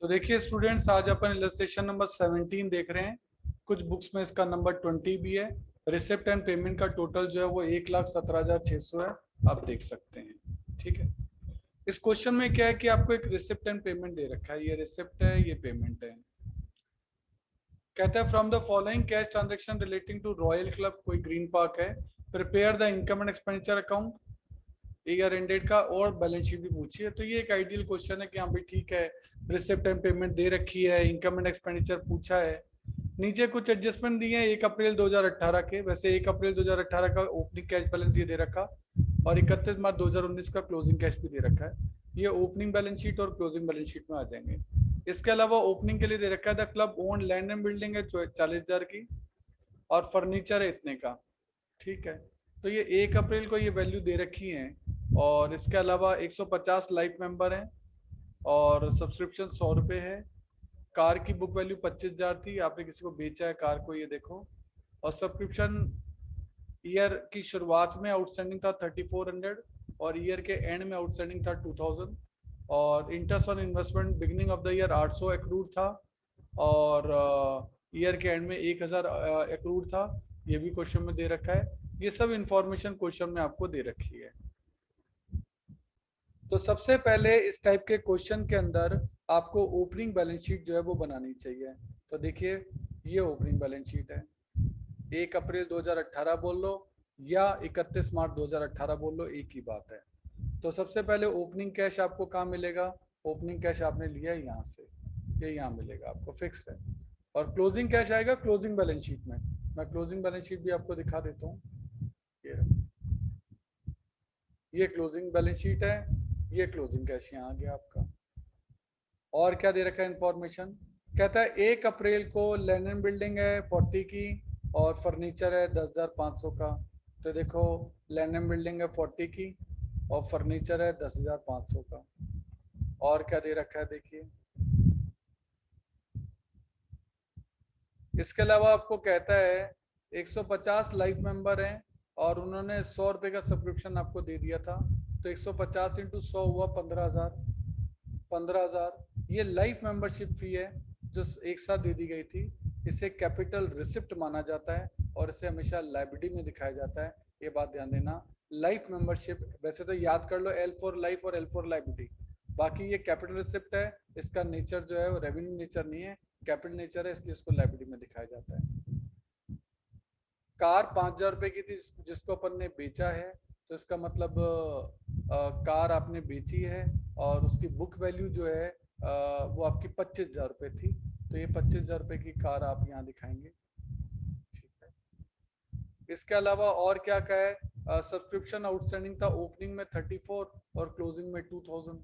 तो देखिए स्टूडेंट्स, आज अपन इलस्ट्रेशन नंबर 17 देख रहे हैं। कुछ बुक्स में इसका नंबर 20 भी है। रिसिप्ट एंड पेमेंट का टोटल जो है वो 1,17,600 है, आप देख सकते हैं। ठीक है। इस क्वेश्चन में क्या है कि आपको एक रिसिप्ट एंड पेमेंट दे रखा है। ये रिसिप्ट है, ये पेमेंट है। कहता है from the following cash transaction relating to Royal Club, कोई ग्रीन पार्क है, prepare the income and expenditure account year ended का, और बैलेंस शीट भी पूछी है। तो ये एक आइडियल क्वेश्चन है कि हाँ भाई ठीक है, रिसिप्ट एंड पेमेंट दे रखी है, इनकम एंड एक्सपेंडिचर पूछा है, नीचे कुछ एडजस्टमेंट दिए हैं 1 अप्रैल 2018 के। वैसे 1 अप्रैल 2018 का ओपनिंग कैश बैलेंस ये दे रखा, और 31 मार्च 2019 का क्लोजिंग कैश भी दे रखा है। ये ओपनिंग बैलेंस शीट और क्लोजिंग बैलेंस शीट में आ जाएंगे। इसके अलावा ओपनिंग के लिए दे रखा है the club own land and building है 40,000 की, और फर्नीचर है इतने का। ठीक है। तो ये 1 अप्रैल को ये वैल्यू दे रखी है। और इसके अलावा 150 लाइफ मेंबर हैं, और सब्सक्रिप्शन 100 रुपये है। कार की बुक वैल्यू 25,000 थी, आपने किसी को बेचा है कार को, ये देखो। और सब्सक्रिप्शन ईयर की शुरुआत में आउटस्टैंडिंग था 3400, और ईयर के एंड में आउटस्टैंडिंग था 2000। और interest on investment beginning of the year 800 accrued था, और ईयर के एंड में 1000 एक्रूड था। ये भी क्वेश्चन में दे रखा है। ये सब इंफॉर्मेशन क्वेश्चन में आपको दे रखी है। तो सबसे पहले इस टाइप के क्वेश्चन के अंदर आपको ओपनिंग बैलेंस शीट जो है वो बनानी चाहिए। तो देखिए, ये ओपनिंग बैलेंस शीट है। 1 अप्रैल 2018 बोल लो या 31 मार्च 2018 बोल लो, एक ही बात है। तो सबसे पहले ओपनिंग कैश आपको कहाँ मिलेगा? ओपनिंग कैश आपने लिया है यहाँ से, ये यहाँ मिलेगा आपको, फिक्स है। और क्लोजिंग कैश आएगा क्लोजिंग बैलेंस शीट में। मैं क्लोजिंग बैलेंस शीट भी आपको दिखा देता हूँ। ये क्लोजिंग बैलेंस शीट है, ये क्लोजिंग कैश यहाँ आ गया आपका। और क्या दे रखा है इंफॉर्मेशन? कहता है 1 अप्रैल को लैंड बिल्डिंग है 40 की, और फर्नीचर है 10,500 का। तो देखो, लैंड बिल्डिंग है 40 की, और फर्नीचर है 10,500 का। और क्या दे रखा है देखिए। इसके अलावा आपको कहता है 150 लाइफ मेंबर हैं, और उन्होंने 100 रुपये का सब्सक्रिप्शन आपको दे दिया था। तो 150 इंटू 100 हुआ 15,000। 15,000 ये लाइफ मेंबरशिप फी है जो एक साथ दे दी गई थी। इसे कैपिटल रिसिप्ट माना जाता है, और इसे हमेशा लाइबिलिटी में दिखाया जाता है। ये बात ध्यान देना। लाइफ मेंबरशिप वैसे तो याद कर लो, एल फॉर लाइफ और एल फॉर लाइबिलिटी। बाकी ये कैपिटल रिसिप्ट है, इसका नेचर जो है वो रेवेन्यू नेचर नहीं है, कैपिटल नेचर है, इसलिए इसको लाइबिलिटी में दिखाया जाता है। कार 5,000 रुपये की थी जिसको अपन ने बेचा है, तो इसका मतलब कार आपने बेची है, और उसकी बुक वैल्यू जो है वो आपकी 25,000 रुपये थी। तो ये 25,000 रुपये की कार आप यहाँ दिखाएंगे। ठीक है। इसके अलावा और क्या क्या है? सब्सक्रिप्शन आउटस्टैंडिंग था ओपनिंग में 34 और क्लोजिंग में 2000।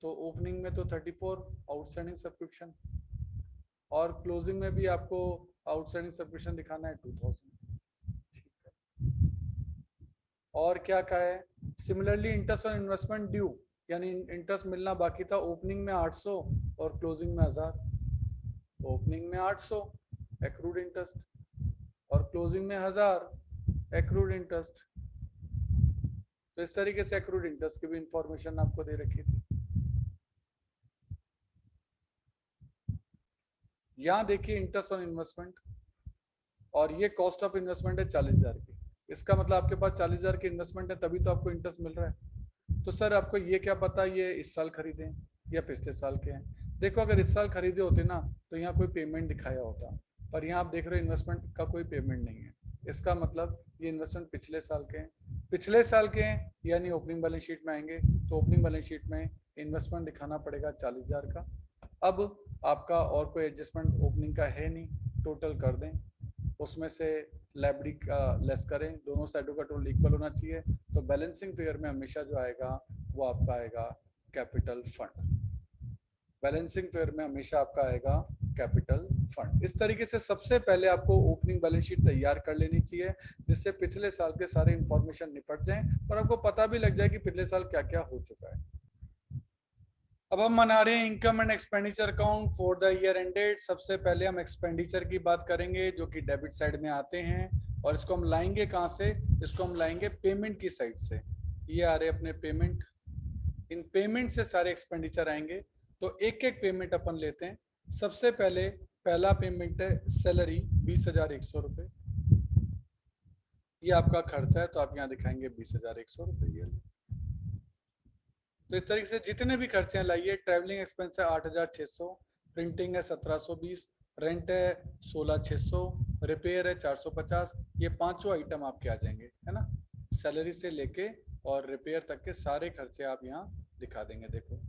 तो ओपनिंग में तो 34 आउटस्टैंडिंग सब्सक्रिप्शन, और क्लोजिंग में भी आपको आउटस्टैंडिंग सब्सक्रिप्शन दिखाना है 2000। ठीक है। और क्या क्या है? Similarly interest on investment due, यानी इंटरेस्ट मिलना बाकी था ओपनिंग में 800 और क्लोजिंग में 1000। ओपनिंग में 800 एक्रूड इंटरेस्ट, और क्लोजिंग में 1000 एक्रूड इंटरेस्ट। तो इस तरीके से एक्रूड इंटरेस्ट की भी इंफॉर्मेशन आपको दे रखी थी। यहाँ देखिए इंटरेस्ट ऑन इन्वेस्टमेंट, और ये कॉस्ट ऑफ इन्वेस्टमेंट है 40,000 की। इसका मतलब आपके पास 40,000 की इन्वेस्टमेंट है, तभी तो आपको इंटरेस्ट मिल रहा है। तो सर आपको ये क्या पता ये इस साल खरीदे या पिछले साल के हैं? देखो, अगर इस साल खरीदे होते ना तो यहाँ कोई पेमेंट दिखाया होता, पर यहाँ आप देख रहे हो इन्वेस्टमेंट का कोई पेमेंट नहीं है। इसका मतलब ये इन्वेस्टमेंट पिछले साल के हैं। पिछले साल के हैं यानी ओपनिंग बैलेंस शीट में आएंगे, तो ओपनिंग बैलेंस शीट में इन्वेस्टमेंट दिखाना पड़ेगा 40,000 का। अब आपका और कोई एडजस्टमेंट ओपनिंग का है नहीं, टोटल कर दें, उसमें से लाइबिलिटी का लेस करें, दोनों साइडों का टोटल इक्वल होना चाहिए। तो बैलेंसिंग फिगर में हमेशा जो आएगा वो आपका आएगा कैपिटल फंड। बैलेंसिंग फिगर में हमेशा आपका आएगा कैपिटल फंड। इस तरीके से सबसे पहले आपको ओपनिंग बैलेंस शीट तैयार कर लेनी चाहिए, जिससे पिछले साल के सारे इंफॉर्मेशन निपट जाएं और आपको पता भी लग जाए कि पिछले साल क्या क्या हो चुका है। अब हम बना रहे हैं income and expenditure account for the year ended. सबसे पहले हम एक्सपेंडिचर की बात करेंगे जो कि डेबिट साइड में आते हैं, और इसको हम लाएंगे कहाँ से? इसको हम लाएंगे पेमेंट की साइड से। ये आ रहे अपने पेमेंट, इन पेमेंट से सारे एक्सपेंडिचर आएंगे। तो एक एक पेमेंट अपन लेते हैं। सबसे पहले पहला पेमेंट है सैलरी 20,100 रुपये, ये आपका खर्चा है तो आप यहाँ दिखाएंगे 20,100 रुपये ये। तो इस तरीके से जितने भी खर्चे हैं लाइए। ट्रैवलिंग एक्सपेंस है 8,600, प्रिंटिंग है 1,720, रेंट है 16,600, रिपेयर है 450। ये पांचों आइटम आपके आ जाएंगे, है ना। सैलरी से लेके और रिपेयर तक के सारे खर्चे आप यहाँ दिखा देंगे। देखो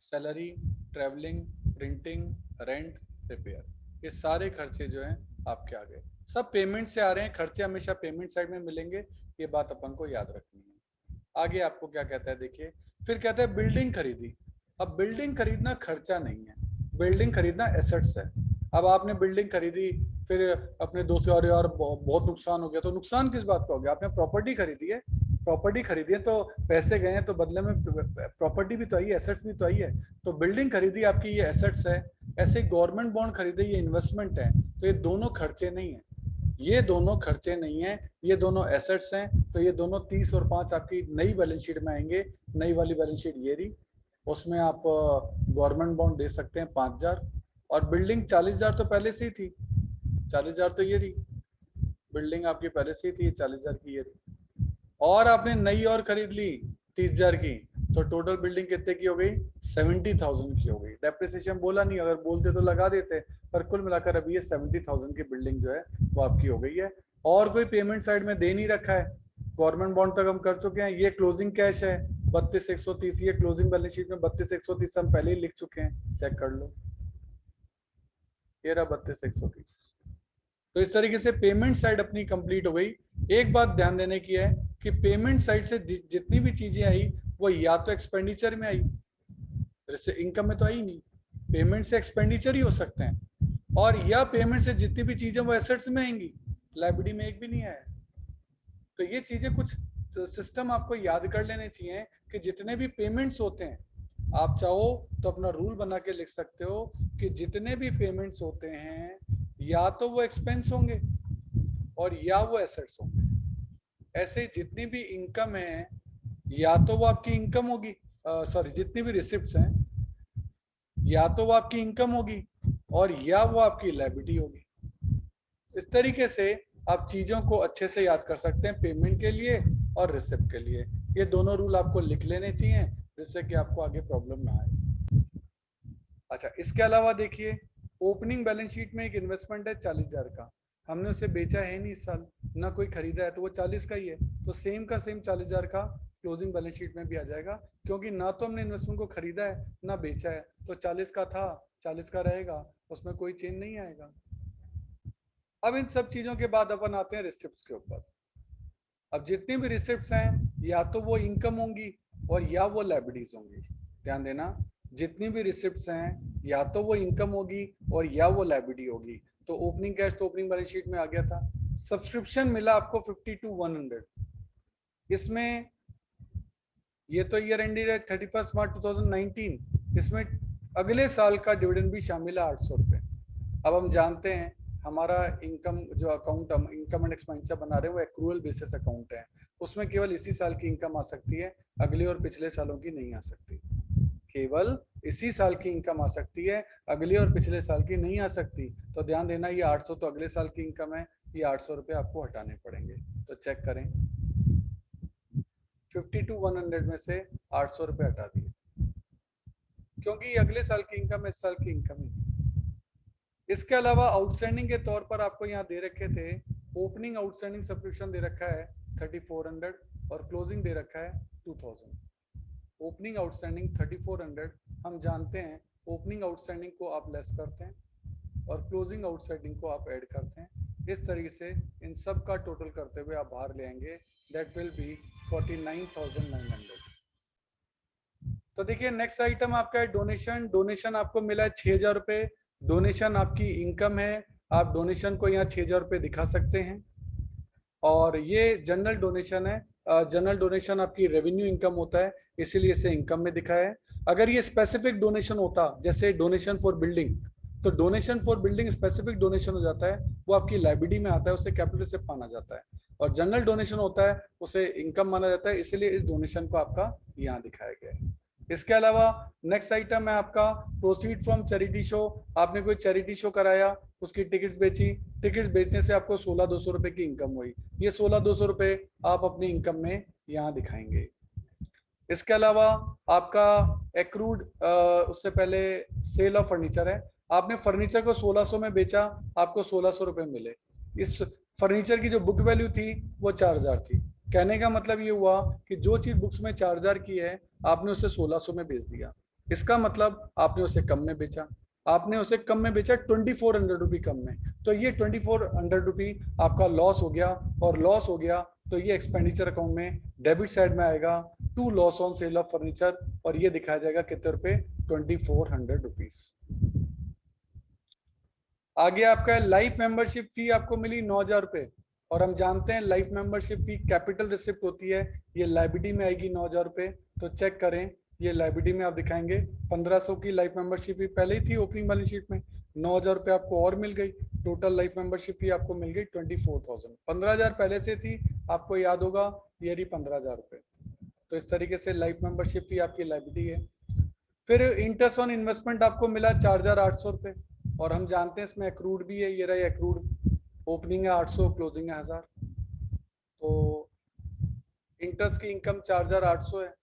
salary, travelling, printing, rent, repair, ये सारे खर्चे जो हैं आपके आ गए। सब पेमेंट से आ रहे हैं, खर्चे हमेशा पेमेंट साइड में मिलेंगे, ये बात अपन को याद रखनी है। आगे आपको क्या कहता है देखिए, फिर कहता है बिल्डिंग खरीदी। अब बिल्डिंग खरीदना खर्चा नहीं है, बिल्डिंग खरीदना एसेट्स है। अब आपने बिल्डिंग खरीदी, फिर अपने दोस्त यार यार बहुत नुकसान हो गया, तो नुकसान किस बात का हो गया? आपने प्रॉपर्टी खरीदी है, प्रॉपर्टी खरीदी है तो पैसे गए हैं, तो बदले में प्रॉपर्टी भी तो आई है, एसेट्स भी तो आई है। तो बिल्डिंग खरीदी आपकी, ये एसेट्स है। ऐसे गवर्नमेंट बॉन्ड खरीदे, ये इन्वेस्टमेंट है। तो ये दोनों खर्चे नहीं है, ये दोनों खर्चे नहीं है, ये दोनों एसेट्स हैं। तो ये दोनों 30 और 5 आपकी नई बैलेंस शीट में आएंगे। नई वाली बैलेंस शीट ये रही, उसमें आप गवर्नमेंट बॉन्ड दे सकते हैं 5,000, और बिल्डिंग 40,000 तो पहले से ही थी। 40,000 तो ये रही बिल्डिंग आपकी पहले से ही थी, 40,000 की ये रही। और आपने नई और खरीद ली 30,000 की, तो टोटल बिल्डिंग कितने की हो गई? 70,000 की हो गई। डेप्रिसिएशन बोला नहीं, अगर बोलते तो लगा देते, पर कुल मिलाकर अभी ये 70,000 की बिल्डिंग जो है वो आपकी हो गई है। और कोई पेमेंट साइड में दे नहीं रखा है। गवर्नमेंट बॉन्ड तक हम कर चुके हैं। ये क्लोजिंग कैश है 32,130, ये क्लोजिंग बैलेंस शीट में 32,130 हम पहले ही लिख चुके हैं, चेक कर लो, ये रहा 32,130। तो इस तरीके से पेमेंट साइड अपनी कंप्लीट हो गई। एक बात ध्यान देने की है कि पेमेंट साइड से जितनी भी चीजें आई वो या तो एक्सपेंडिचर में आई, जैसे इनकम में तो आई नहीं, पेमेंट से एक्सपेंडिचर ही हो सकते हैं, और या पेमेंट से जितनी भी चीजें वो एसेट्स में आएंगी, लाइबिलिटी में एक भी नहीं आया। तो ये चीजें कुछ सिस्टम आपको याद कर लेने चाहिए कि जितने भी पेमेंट्स होते हैं, आप चाहो तो अपना रूल बना के लिख सकते हो कि जितने भी पेमेंट्स होते हैं या तो वो एक्सपेंस होंगे और या वो एसेट्स होंगे। ऐसे ही जितनी भी इनकम है या तो वो आपकी इनकम होगी, सॉरी जितनी भी रिसिप्ट्स हैं या तो वो आपकी इनकम होगी और या वो आपकी लायबिलिटी होगी। इस तरीके से आप चीजों को अच्छे से याद कर सकते हैं पेमेंट के लिए और रिसिप्ट के लिए। ये दोनों रूल आपको लिख लेने चाहिए जिससे कि आपको आगे प्रॉब्लम ना आए। अच्छा, इसके अलावा देखिए ओपनिंग बैलेंस शीट में एक इन्वेस्टमेंट है 40,000 का, हमने उसे बेचा है नहीं इस साल, ना कोई खरीदा है, तो वो 40 का ही है। तो सेम का सेम 40,000 का क्लोजिंग बैलेंस शीट में भी आ जाएगा, क्योंकि ना तो हमने इन्वेस्टमेंट को खरीदा है ना बेचा है। तो 40 का था 40 का रहेगा, उसमें कोई चेंज नहीं आएगा। अब इन सब चीजों के बाद अपन आते हैं रिसिप्ट्स के ऊपर। अब जितनी भी रिसिप्ट्स हैं या तो वो इनकम होंगी और या वो लायबिलिटीज होंगी। ध्यान देना, जितनी भी रिसिप्ट्स हैं या तो वो इनकम होगी और या वो लायबिलिटी होगी। तो ओपनिंग कैश तो ओपनिंग बैलेंस शीट में आ गया था। सब्सक्रिप्शन मिला आपको 52,100, इसमें ये तो ईयर एंडेड है 31 मार्च 2019, इसमें अगले साल का डिविडेंड भी शामिल है 800 रुपये। अब हम जानते हैं हमारा इनकम जो अकाउंट हम इनकम एंड एक्सपेंडिचर बना रहे हैं वो एक्रूअल बेसिस अकाउंट है, उसमें केवल इसी साल की इनकम आ सकती है, अगले और पिछले सालों की नहीं आ सकती। केवल इसी साल की इनकम आ सकती है, अगले और पिछले साल की नहीं आ सकती। तो ध्यान देना, ये 800 तो अगले साल की इनकम है, ये 800 रुपये आपको हटाने पड़ेंगे। तो चेक करें, 52,100 में से 800 रुपये हटा दिए, क्योंकि ये अगले साल की इनकम है, इस साल की इनकम ही। इसके अलावा आउटस्टैंडिंग के तौर पर आपको यहाँ दे रखे थे, ओपनिंग आउटस्टैंडिंग सब्सक्रिप्शन दे रखा है 3400 और क्लोजिंग दे रखा है 2000। ओपनिंग आउटस्टैंडिंग 3400, हम जानते हैं ओपनिंग आउटस्टैंडिंग को आप लेस करते हैं और क्लोजिंग आउटस्टैंडिंग को आप ऐड करते हैं। इस तरीके से इन सब का टोटल करते हुए आप बाहर ले आएंगे, दैट विल बी 49,900। तो देखिए नेक्स्ट आइटम आपका है डोनेशन। डोनेशन आपको मिला है 6,000 रुपये, डोनेशन आपकी इनकम है, आप डोनेशन को यहाँ 6,000 रुपये दिखा सकते हैं। और ये जनरल डोनेशन है, जनरल डोनेशन आपकी रेवेन्यू इनकम होता है, इसीलिए इसे इनकम में दिखा है। अगर ये स्पेसिफिक डोनेशन होता जैसे डोनेशन फॉर बिल्डिंग, तो donation for building specific donation हो जाता है, वो आपकी लायबिलिटी में आता है, उसे कैपिटल रिसिप्ट माना जाता है। और जनरल डोनेशन होता है उसे इनकम माना जाता है, इसीलिए इस डोनेशन को आपका यहाँ दिखाया गया है। इसके अलावा नेक्स्ट आइटम है आपका प्रोसीड फ्रॉम चैरिटी शो। आपने कोई चैरिटी शो कराया, उसकी टिकट्स बेची, टिकट्स बेचने से आपको 16,200 रुपए की इनकम हुई। ये 16,200 रुपए आप अपनी इनकम में यहाँ दिखाएंगे। इसके अलावा आपका एक्रूड, उससे पहले सेल ऑफ फर्नीचर है। आपने फर्नीचर को 1600 में बेचा, आपको 1600 रुपए मिले। इस फर्नीचर की जो बुक वैल्यू थी वो 4000 थी। कहने का मतलब ये हुआ कि जो चीज बुक्स में 4000 की है, आपने उसे 1600 में बेच दिया। इसका मतलब आपने उसे कम में बेचा। आपने उसे कम में बेचा 2400 रुपी कम में, तो ये 2400 रुपी आपका लॉस हो गया। और लॉस हो गया तो ये एक्सपेंडिचर अकाउंट में डेबिट साइड में आएगा, to loss on sale of furniture, और ये दिखाया जाएगा कितने रुपए, 2400 रुपीज। आगे आपका लाइफ मेंबरशिप फी आपको मिली 9000 रुपए, और हम जानते हैं life membership fee capital receipt होती है, ये लाइबिलिटी में आएगी 9000 रुपए। तो चेक करें, ये लाइबिलिटी में आप दिखाएंगे 1500 की लाइफ मेंबरशिप फी पहले ही थी ओपनिंग बैलेंस शीट में, 9000 रुपए आपको और मिल गई। टोटल लाइफ मेंबरशिप फी आपको मिल गई 24,000। 15,000 पहले से थी, आपको याद होगा, ये रही 15,000 रुपए। तो इस तरीके से लाइफ मेंबरशिप फी आपकी लाइबिलिटी है। फिर इंटरेस्ट ऑन इन्वेस्टमेंट आपको मिला 4,800 रुपए, और हम जानते हैं इसमें एक्रूड भी है, ये रहा एक्रूड। ओपनिंग है 800, क्लोजिंग है 1000। तो इंटरेस्ट की इनकम 4,800 है।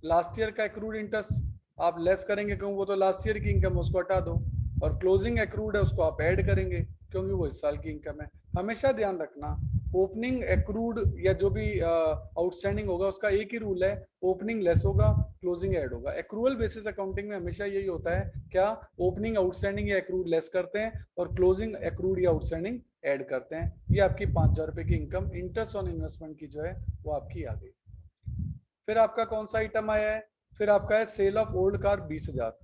लास्ट ईयर का एक्रूड इंटरेस्ट आप लेस करेंगे क्योंकि वो तो लास्ट ईयर की इनकम, उसको हटा दो। और क्लोजिंग एक्रूड है उसको आप ऐड करेंगे क्योंकि वो इस साल की इनकम है। हमेशा ध्यान रखना, ओपनिंग एक्रूड या जो भी आउटस्टैंडिंग होगा उसका एक ही रूल है, ओपनिंग लेस होगा, क्लोजिंग ऐड होगा। एक्रूअल बेसिस अकाउंटिंग में हमेशा यही होता है, क्या ओपनिंग आउटस्टैंडिंग या एक्रूड लेस करते हैं और क्लोजिंग एक्रूड या आउटस्टैंडिंग ऐड करते हैं। ये आपकी 5,000 रुपए की इनकम इंटरेस्ट ऑन इन्वेस्टमेंट की जो है वो आपकी आ गई। फिर आपका कौन सा आइटम आया है, फिर आपका है sale of old car 20,000।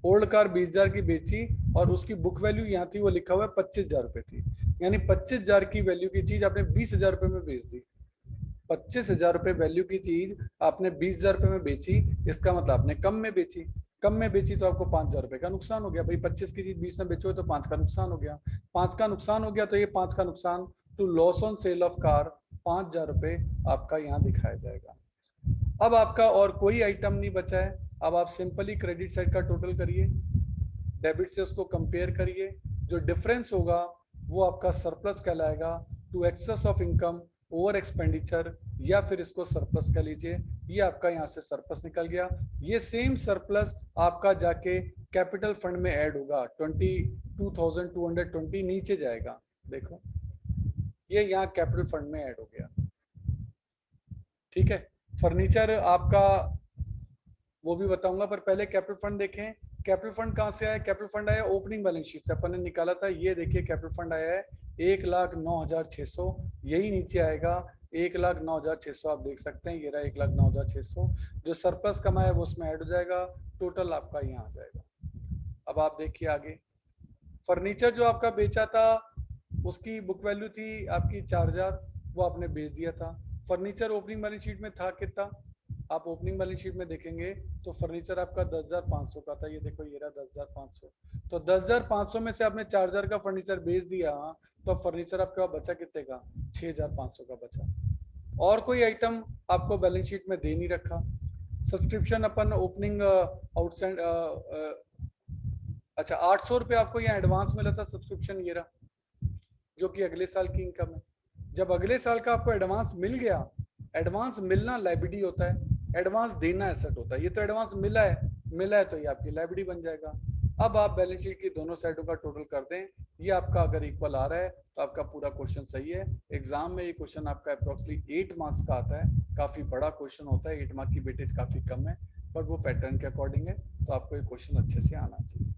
Old car 20,000 की बेची और उसकी बुक वैल्यू यहाँ थी, वो लिखा हुआ है 25,000 रुपए थी। यानी 25,000 की वैल्यू की चीज आपने 20,000 रुपए में बेच दी। 25,000 रुपए वैल्यू की चीज आपने 20,000 रुपए में बेची, इसका मतलब आपने कम में बेची। कम में बेची तो आपको 5,000 रुपए का नुकसान हो गया। भाई 25 की चीज 20 में बेचो तो 5 का नुकसान हो गया। 5 का नुकसान हो गया तो ये 5 का नुकसान to loss on sale of car 5,000 रुपए आपका यहाँ दिखाया जाएगा। अब आपका और कोई आइटम नहीं बचा है। अब आप सिंपली क्रेडिट साइड का टोटल करिए, डेबिट से उसको कंपेयर करिए, जो डिफरेंस होगा वो आपका सरप्लस कहलाएगा, to excess of income over expenditure, या फिर इसको सरप्लस कह लीजिए। ये आपका यहाँ से सरप्लस निकल गया। ये सेम सरप्लस आपका जाके कैपिटल फंड में ऐड होगा, 22,220 नीचे जाएगा। देखो ये यहाँ कैपिटल फंड में ऐड हो गया। ठीक है, फर्नीचर आपका वो भी बताऊंगा, पर पहले कैपिटल फंड देखें। कैपिटल फंड कहाँ से आया, कैपिटल फंड आया ओपनिंग बैलेंस शीट से, अपन ने निकाला था। ये देखिए कैपिटल फंड आया है 1,09,600, यही नीचे आएगा 1,09,600, आप देख सकते हैं ये रहा 1,09,600। जो सरप्लस कमाया वो उसमें ऐड हो जाएगा, टोटल आपका यहाँ आ जाएगा। अब आप देखिए आगे, फर्नीचर जो आपका बेचा था उसकी बुक वैल्यू थी आपकी 4,000, वो आपने बेच दिया था। फर्नीचर ओपनिंग बैलेंस शीट में था कितना, आप ओपनिंग बैलेंस शीट में देखेंगे तो फर्नीचर आपका 10,500 का था। ये देखो ये रहा 10,500। तो 10,500 में से आपने 4,000 का फर्नीचर बेच दिया, तो फर्नीचर आपके पास बचा कितने का, 6,500 का बचा। और कोई आइटम आपको बैलेंस शीट में दे नहीं रखा। सब्सक्रिप्शन अपन ओपनिंग आउटस्टैंड, अच्छा 800 रुपये आपको यहाँ एडवांस मिला था सब्सक्रिप्शन, ये रहा, जो कि अगले साल की इनकम है। जब अगले साल का आपको एडवांस मिल गया, एडवांस मिलना लाइबिलिटी होता है, एडवांस देना एसेट होता है। ये तो एडवांस मिला है तो ये आपकी लाइबिलिटी बन जाएगा। अब आप बैलेंस शीट की दोनों साइडों का टोटल कर दें, ये आपका अगर इक्वल आ रहा है तो आपका पूरा क्वेश्चन सही है। एग्जाम में ये क्वेश्चन आपका अप्रोक्सीमेटली 8 मार्क्स का आता है, काफी बड़ा क्वेश्चन होता है, 8 मार्क्स की वेटेज काफी कम है, बट वो पैटर्न के अकॉर्डिंग है, तो आपको ये क्वेश्चन अच्छे से आना चाहिए।